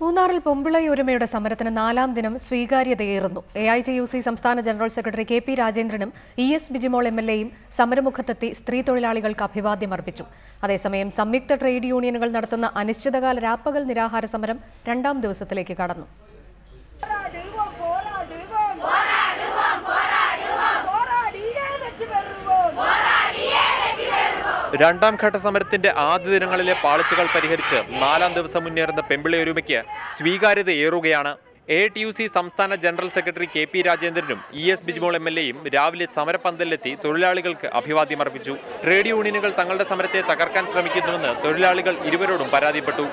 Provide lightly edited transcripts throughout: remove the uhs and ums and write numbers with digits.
മൂന്നാറിൽ പൊമ്പിളയൊരുമയുടെ സമരത്തിന് 4ാം ദിനം സ്വീകാര്യതയേറുന്നു. AITUC സംസ്ഥാന ജനറൽ സെക്രട്ടറി KP രാജേന്ദ്രനും ES ബിജിമോൾ MLAയും സമരമുഖത്തെത്തി സ്ത്രീ തൊഴിലാളികൾക്ക് അഭിവാദ്യം അർപ്പിച്ചു. അതേസമയം സംയുക്ത ട്രേഡ് യൂണിയനുകൾ നടത്തുന്ന അനിശ്ചിതകാല രാപ്പകൽ നിരാഹാര സമരം 2ാം ദിവസത്തിലേക്ക് കടന്നു. രണ്ടാം ഘട്ട സമരത്തിന്റെ ആദ്യ ദിനങ്ങളിലെ പാളിച്ചകൾ പരിഹരിച്ച് 4ാം ദിവസം മുന്നേറുന്ന പെമ്പിളയൊരുമയ്ക്ക് സ്വീകാര്യതയേറുകയാണ്. AITUC സംസ്ഥാന ജനറൽ സെക്രട്ടറി KP രാജേന്ദ്രനും ES ബിജിമോൾ MLAയും രാവിലെ സമരപന്തലിലെത്തി തൊഴിലാളികൾക്ക് അഭിവാദ്യം അർപ്പിച്ചു. ട്രേഡ് യൂണിയനുകൾ തങ്ങളുടെ സമരത്തെ തകർക്കാൻ ശ്രമിക്കുന്നുവെന്ന് തൊഴിലാളികൾ ഇരുവരോടും പരാതിപ്പെട്ടു.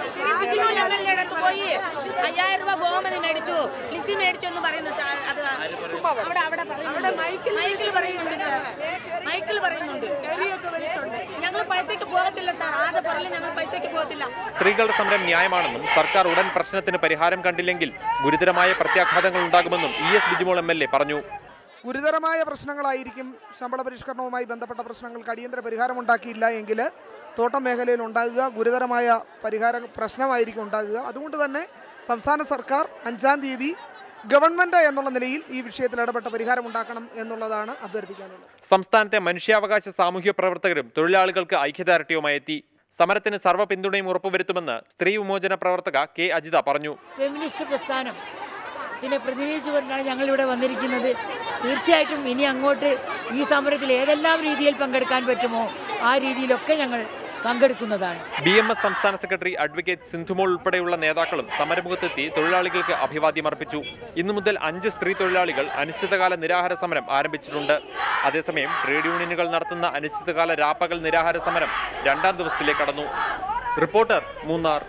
സ്ത്രീകളുടെ സമരം ന്യായമാണെന്നും സർക്കാർ ഉടൻ പ്രശ്നത്തിന് പരിഹാരം കണ്ടില്ലെങ്കിൽ ഗുരുതരമായ പ്രത്യാഘാതങ്ങൾ ഉണ്ടാകുമെന്നും ES ബിജിമോൾ MLA പറഞ്ഞു. ഗുരുതരമായ പ്രശ്നങ്ങളായിരിക്കും. ശമ്പള പരിഷ്കരണവുമായി ബന്ധപ്പെട്ട പ്രശ്നങ്ങൾക്ക് അടിയന്തര പരിഹാരം ഉണ്ടാക്കിയില്ല എങ്കിൽ തോട്ടം മേഖലയിൽ ഉണ്ടാകുക ഗുരുതരമായ പ്രശ്നമായിരിക്കും ഉണ്ടാകുക. അതുകൊണ്ട് തന്നെ സംസ്ഥാന സർക്കാർ 5ാം തീയതി ഗവൺമെന്റ് എന്നുള്ള നിലയിൽ ഈ വിഷയത്തിൽ ഇടപെട്ട പരിഹാരം ഉണ്ടാക്കണം എന്നുള്ളതാണ് അഭ്യർത്ഥിക്കാനുള്ളത്. സംസ്ഥാനത്തെ മനുഷ്യാവകാശ സാമൂഹ്യ പ്രവർത്തകരും തൊഴിലാളികൾക്ക് ഐക്യദാർഢ്യവുമായി എത്തി. സമരത്തിന് സർവ്വ പിന്തുണയും ഉറപ്പുവരുത്തുമെന്ന് സ്ത്രീ വിമോചന പ്രവർത്തക K അജിത പറഞ്ഞു. ഫെമിനിസ്റ്റ് പ്രസ്ഥാനം ഇതിനെ പ്രതിനിധീകരിച്ചുകൊണ്ടാണ് ഞങ്ങളിവിടെ വന്നിരിക്കുന്നത്. തീർച്ചയായിട്ടും ഇനി അങ്ങോട്ട് ഈ സമരത്തിൽ ഏതെല്ലാം രീതിയിൽ പങ്കെടുക്കാൻ പറ്റുമോ ആ രീതിയിലൊക്കെ ഞങ്ങൾ പങ്കെടുക്കുന്നതാണ്. BMS സംസ്ഥാന സെക്രട്ടറി അഡ്വക്കേറ്റ് സിന്ധുമോൾ ഉൾപ്പെടെയുള്ള നേതാക്കളും സമരമുഖത്തെത്തി തൊഴിലാളികൾക്ക് അഭിവാദ്യം അർപ്പിച്ചു. ഇന്നു മുതൽ 5 സ്ത്രീ തൊഴിലാളികൾ അനിശ്ചിതകാല നിരാഹാര സമരം ആരംഭിച്ചിട്ടുണ്ട്. അതേസമയം ട്രേഡ് യൂണിയനുകൾ നടത്തുന്ന അനിശ്ചിതകാല രാപ്പകൽ നിരാഹാര സമരം 2ാം ദിവസത്തിലേക്ക് കടന്നു. റിപ്പോർട്ടർ, മൂന്നാർ.